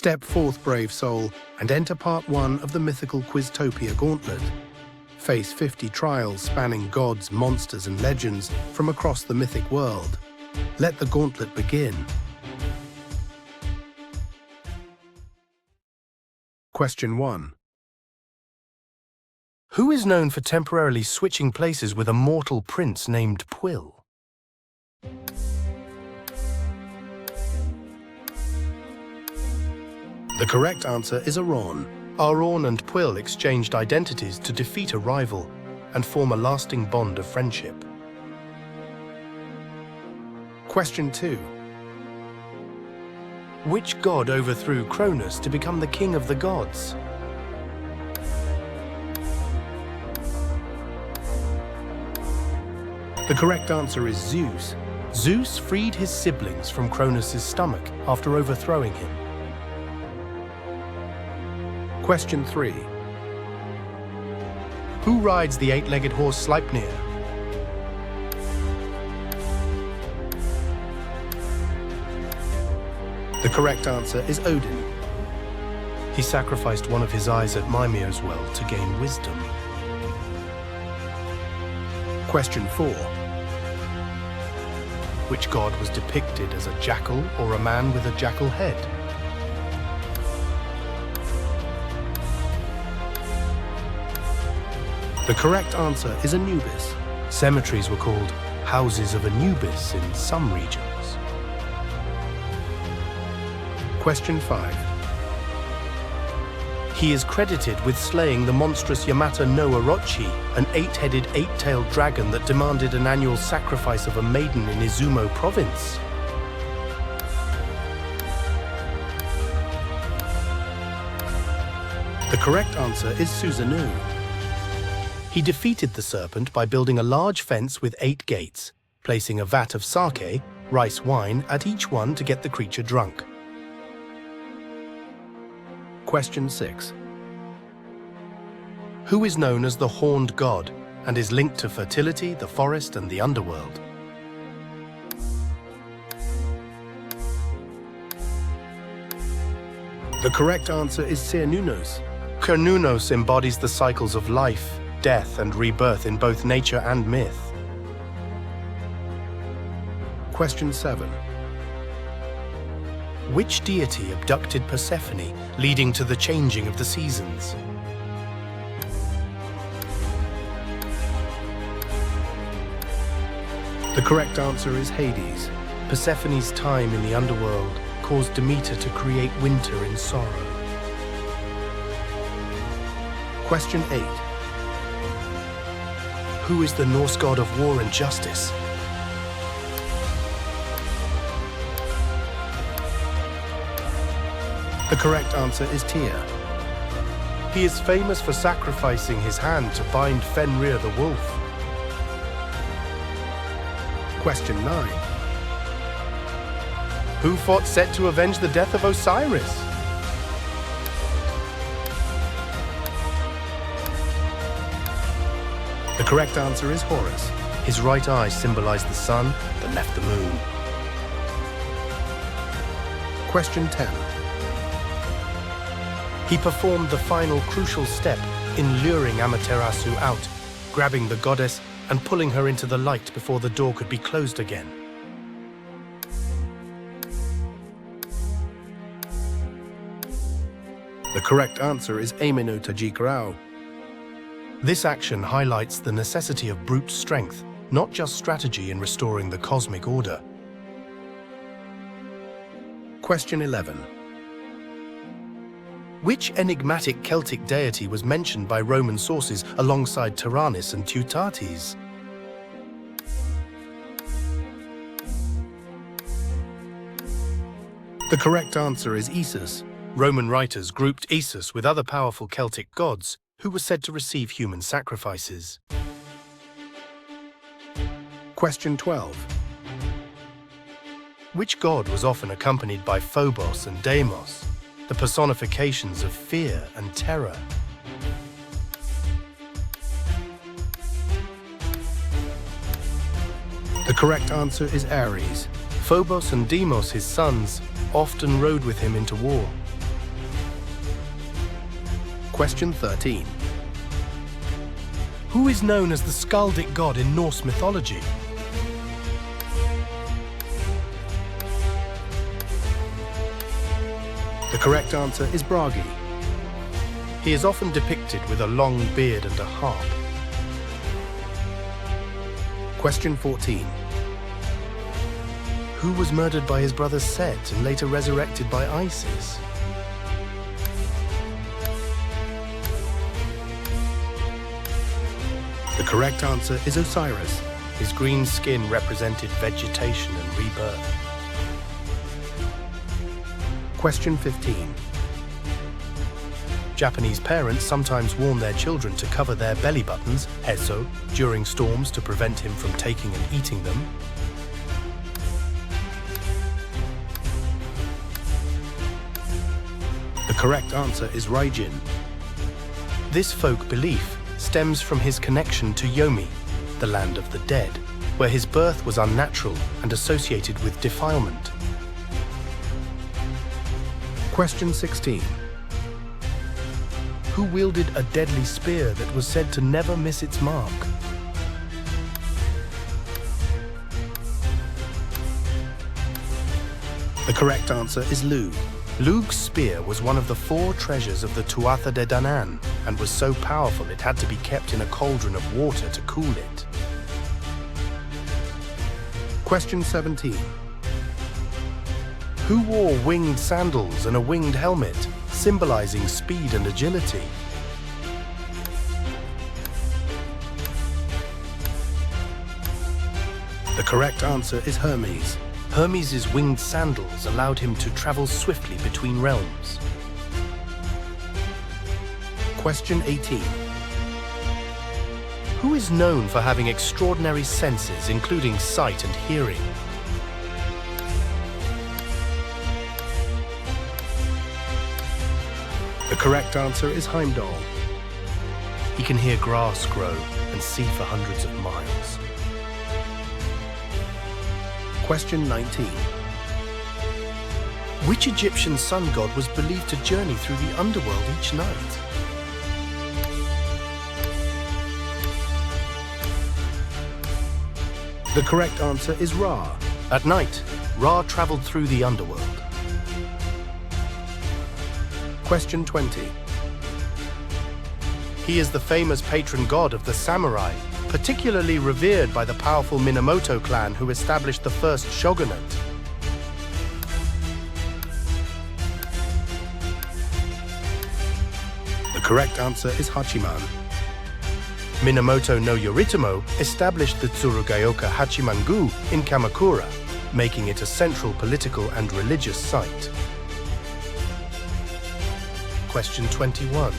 Step forth, brave soul, and enter part 1 of the mythical Quiztopia Gauntlet. Face 50 trials spanning gods, monsters, and legends from across the mythic world. Let the gauntlet begin. Question 1. Who is known for temporarily switching places with a mortal prince named Pwyll? The correct answer is Aron. Aron and Pwyll exchanged identities to defeat a rival and form a lasting bond of friendship. Question 2. Which god overthrew Cronus to become the king of the gods? The correct answer is Zeus. Zeus freed his siblings from Cronus' stomach after overthrowing him. Question 3. Who rides the 8-legged horse Sleipnir? The correct answer is Odin. He sacrificed one of his eyes at Mimir's well to gain wisdom. Question 4. Which god was depicted as a jackal or a man with a jackal head? The correct answer is Anubis. Cemeteries were called houses of Anubis in some regions. Question 5. He is credited with slaying the monstrous Yamata no Orochi, an 8-headed, 8-tailed dragon that demanded an annual sacrifice of a maiden in Izumo province. The correct answer is Susanoo. He defeated the serpent by building a large fence with 8 gates, placing a vat of sake, rice wine, at each one to get the creature drunk. Question 6. Who is known as the Horned God and is linked to fertility, the forest, and the underworld? The correct answer is Cernunnos. Cernunnos embodies the cycles of life, death, and rebirth in both nature and myth. Question 7. Which deity abducted Persephone, leading to the changing of the seasons? The correct answer is Hades. Persephone's time in the underworld caused Demeter to create winter in sorrow. Question 8. Who is the Norse god of war and justice? The correct answer is Tyr. He is famous for sacrificing his hand to bind Fenrir the wolf. Question 9. Who fought Set to avenge the death of Osiris? The correct answer is Horus. His right eye symbolized the sun, the left the moon. Question 10. He performed the final crucial step in luring Amaterasu out, grabbing the goddess and pulling her into the light before the door could be closed again. The correct answer is Amino Tajikrao. This action highlights the necessity of brute strength, not just strategy in restoring the cosmic order. Question 11. Which enigmatic Celtic deity was mentioned by Roman sources alongside Tyrannus and Teutates? The correct answer is Esus. Roman writers grouped Esus with other powerful Celtic gods who were said to receive human sacrifices. Question 12. Which god was often accompanied by Phobos and Deimos, the personifications of fear and terror? The correct answer is Ares. Phobos and Deimos, his sons, often rode with him into war. Question 13. Who is known as the skaldic god in Norse mythology? The correct answer is Bragi. He is often depicted with a long beard and a harp. Question 14. Who was murdered by his brother Set and later resurrected by Isis? The correct answer is Osiris. His green skin represented vegetation and rebirth. Question 15. Japanese parents sometimes warn their children to cover their belly buttons, heso, during storms to prevent him from taking and eating them. The correct answer is Raijin. This folk belief stems from his connection to Yomi, the land of the dead, where his birth was unnatural and associated with defilement. Question 16. Who wielded a deadly spear that was said to never miss its mark? The correct answer is Lugh. Lugh's spear was one of the 4 treasures of the Tuatha De Danann and was so powerful it had to be kept in a cauldron of water to cool it. Question 17. Who wore winged sandals and a winged helmet, symbolizing speed and agility? The correct answer is Hermes. Hermes' winged sandals allowed him to travel swiftly between realms. Question 18. Who is known for having extraordinary senses, including sight and hearing? The correct answer is Heimdall. He can hear grass grow and see for hundreds of miles. Question 19. Which Egyptian sun god was believed to journey through the underworld each night? The correct answer is Ra. At night, Ra traveled through the underworld. Question 20. He is the famous patron god of the samurai, particularly revered by the powerful Minamoto clan who established the first shogunate. The correct answer is Hachiman. Minamoto no Yoritomo established the Tsurugaoka Hachiman-gu in Kamakura, making it a central political and religious site. Question 21.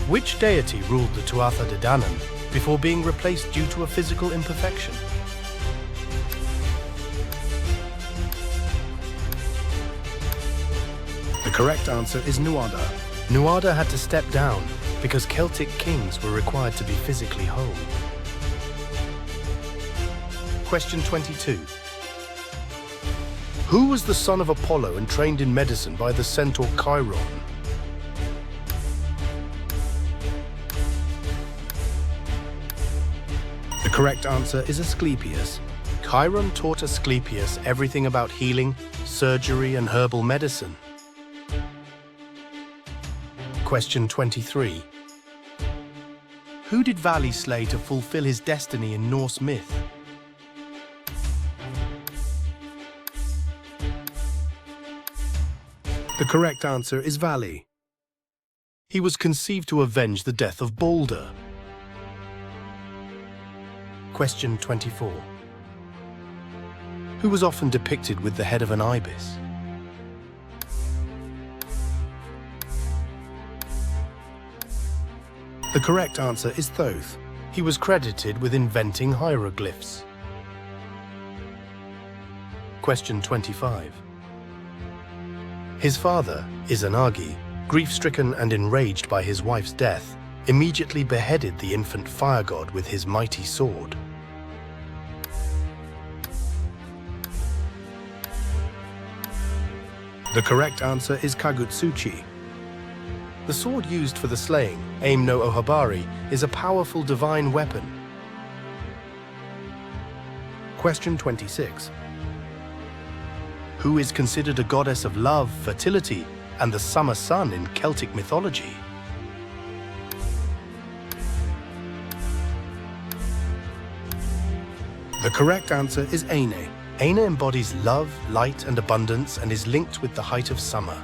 Which deity ruled the Tuatha De Danann before being replaced due to a physical imperfection? The correct answer is Nuada. Nuada had to step down because Celtic kings were required to be physically whole. Question 22. Who was the son of Apollo and trained in medicine by the centaur Chiron? The correct answer is Asclepius. Chiron taught Asclepius everything about healing, surgery, and herbal medicine. Question 23. Who did Vali slay to fulfill his destiny in Norse myth? The correct answer is Vali. He was conceived to avenge the death of Balder. Question 24. Who was often depicted with the head of an ibis? The correct answer is Thoth. He was credited with inventing hieroglyphs. Question 25. His father, Izanagi, grief-stricken and enraged by his wife's death, immediately beheaded the infant fire god with his mighty sword. The correct answer is Kagutsuchi. The sword used for the slaying, Aim no Ohabari, is a powerful divine weapon. Question 26. Who is considered a goddess of love, fertility, and the summer sun in Celtic mythology? The correct answer is Aine. Aina embodies love, light, and abundance and is linked with the height of summer.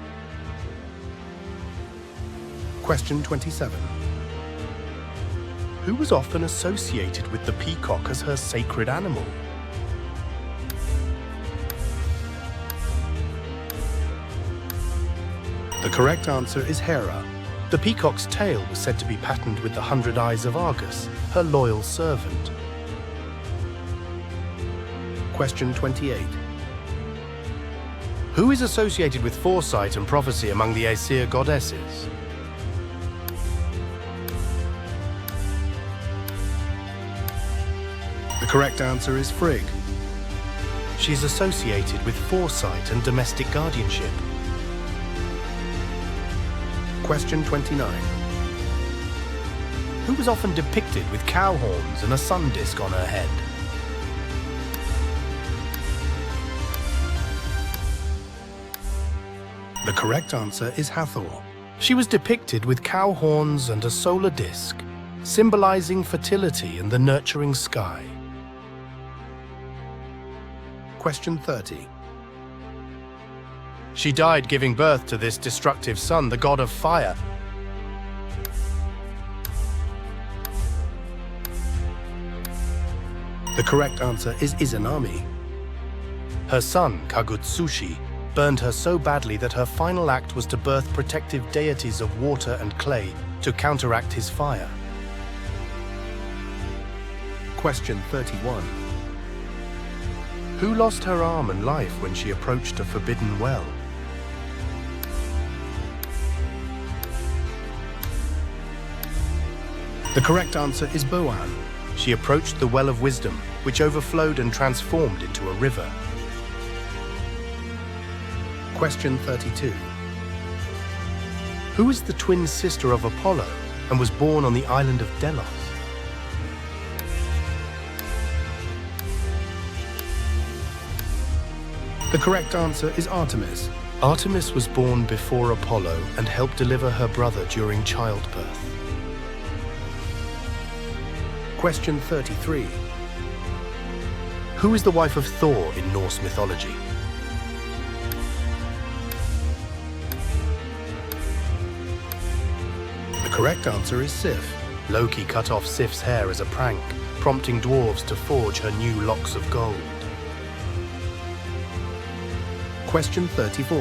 Question 27. Who was often associated with the peacock as her sacred animal? The correct answer is Hera. The peacock's tail was said to be patterned with the 100 eyes of Argus, her loyal servant. Question 28. Who is associated with foresight and prophecy among the Aesir goddesses? The correct answer is Frigg. She is associated with foresight and domestic guardianship. Question 29. Who was often depicted with cow horns and a sun disk on her head? The correct answer is Hathor. She was depicted with cow horns and a solar disk, symbolizing fertility and the nurturing sky. Question 30. She died giving birth to this destructive sun, the god of fire. The correct answer is Izanami. Her son, Kagutsushi, burned her so badly that her final act was to birth protective deities of water and clay to counteract his fire. Question 31. Who lost her arm and life when she approached a forbidden well? The correct answer is Boan. She approached the Well of Wisdom, which overflowed and transformed into a river. Question 32. Who is the twin sister of Apollo and was born on the island of Delos? The correct answer is Artemis. Artemis was born before Apollo and helped deliver her brother during childbirth. Question 33. Who is the wife of Thor in Norse mythology? The correct answer is Sif. Loki cut off Sif's hair as a prank, prompting dwarves to forge her new locks of gold. Question 34.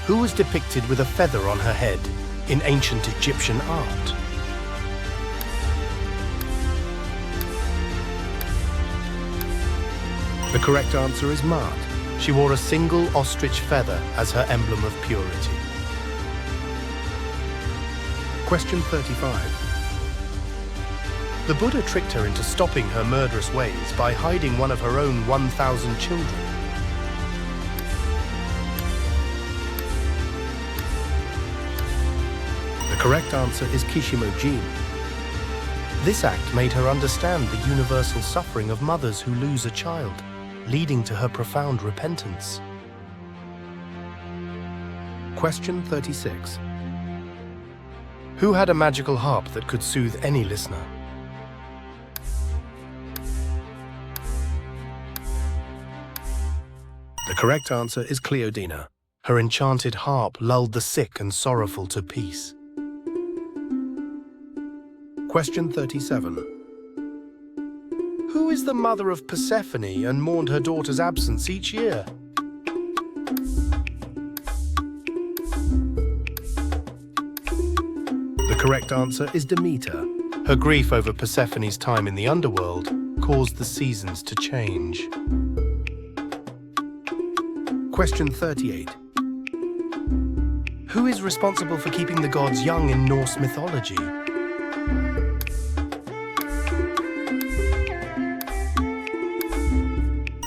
Who was depicted with a feather on her head in ancient Egyptian art? The correct answer is Maat. She wore a single ostrich feather as her emblem of purity. Question 35. The Buddha tricked her into stopping her murderous ways by hiding one of her own 1,000 children. The correct answer is Kishimoujin. This act made her understand the universal suffering of mothers who lose a child, leading to her profound repentance. Question 36. Who had a magical harp that could soothe any listener? The correct answer is Cleodina. Her enchanted harp lulled the sick and sorrowful to peace. Question 37. Who is the mother of Persephone and mourned her daughter's absence each year? The correct answer is Demeter. Her grief over Persephone's time in the underworld caused the seasons to change. Question 38. Who is responsible for keeping the gods young in Norse mythology?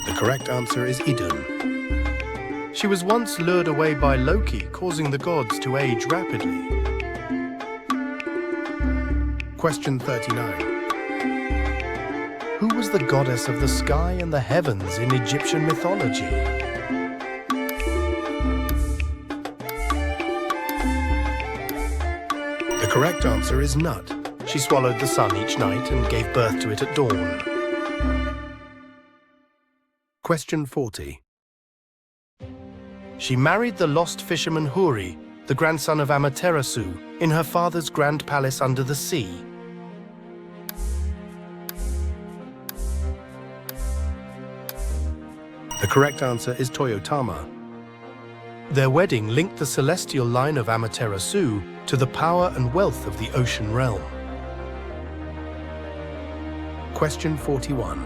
The correct answer is Idun. She was once lured away by Loki, causing the gods to age rapidly. Question 39. Who was the goddess of the sky and the heavens in Egyptian mythology? The correct answer is Nut. She swallowed the sun each night and gave birth to it at dawn. Question 40. She married the lost fisherman Huri, the grandson of Amaterasu, in her father's grand palace under the sea. The correct answer is Toyotama. Their wedding linked the celestial line of Amaterasu to the power and wealth of the ocean realm. Question 41.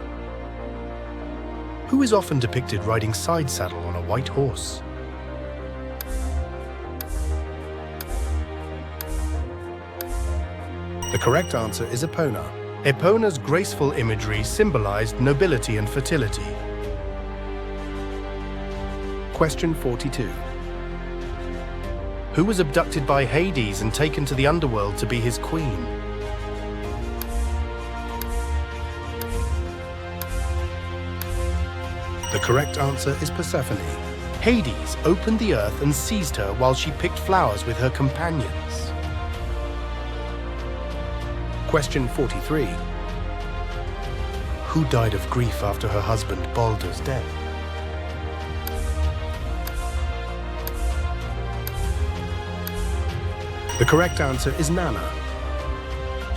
Who is often depicted riding side saddle on a white horse? The correct answer is Epona. Epona's graceful imagery symbolized nobility and fertility. Question 42. Who was abducted by Hades and taken to the underworld to be his queen? The correct answer is Persephone. Hades opened the earth and seized her while she picked flowers with her companions. Question 43. Who died of grief after her husband Balder's death? The correct answer is Nanna.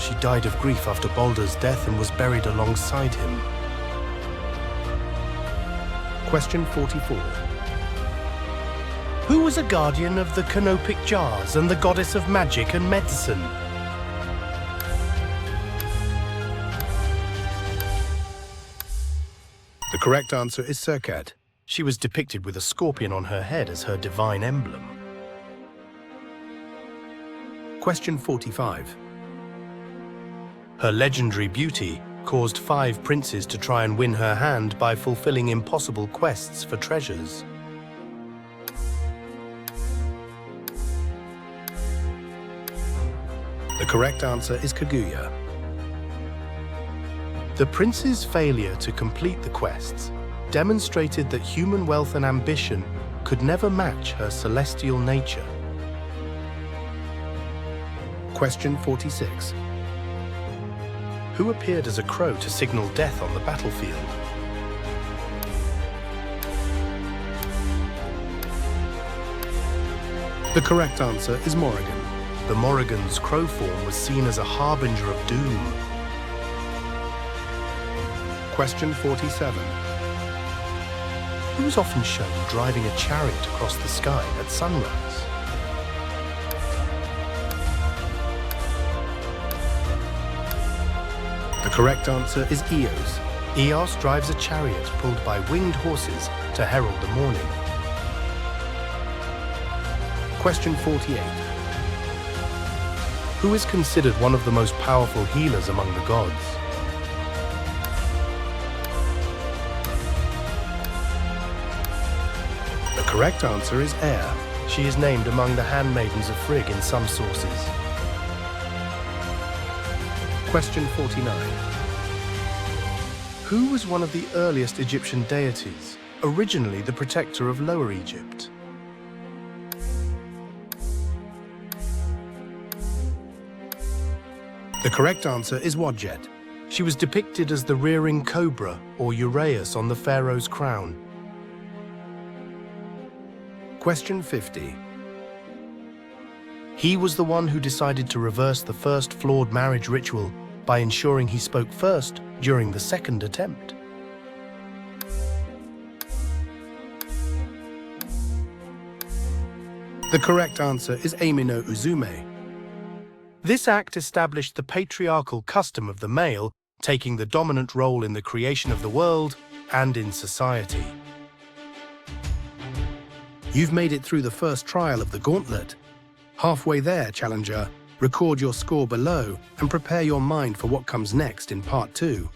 She died of grief after Balder's death and was buried alongside him. Question 44. Who was a guardian of the canopic jars and the goddess of magic and medicine? The correct answer is Serket. She was depicted with a scorpion on her head as her divine emblem. Question 45. Her legendary beauty caused 5 princes to try and win her hand by fulfilling impossible quests for treasures. The correct answer is Kaguya. The prince's failure to complete the quests demonstrated that human wealth and ambition could never match her celestial nature. Question 46. Who appeared as a crow to signal death on the battlefield? The correct answer is Morrigan. The Morrigan's crow form was seen as a harbinger of doom. Question 47. Who was often shown driving a chariot across the sky at sunrise? The correct answer is Eos. Eos drives a chariot pulled by winged horses to herald the morning. Question 48. Who is considered one of the most powerful healers among the gods? The correct answer is Air. She is named among the handmaidens of Frigg in some sources. Question 49. Who was one of the earliest Egyptian deities, originally the protector of Lower Egypt? The correct answer is Wadjet. She was depicted as the rearing cobra or Uraeus on the pharaoh's crown. Question 50. He was the one who decided to reverse the first flawed marriage ritual by ensuring he spoke first during the second attempt. The correct answer is Amy no Uzume. This act established the patriarchal custom of the male taking the dominant role in the creation of the world and in society. You've made it through the first trial of the gauntlet. Halfway there, challenger. Record your score below and prepare your mind for what comes next in part 2.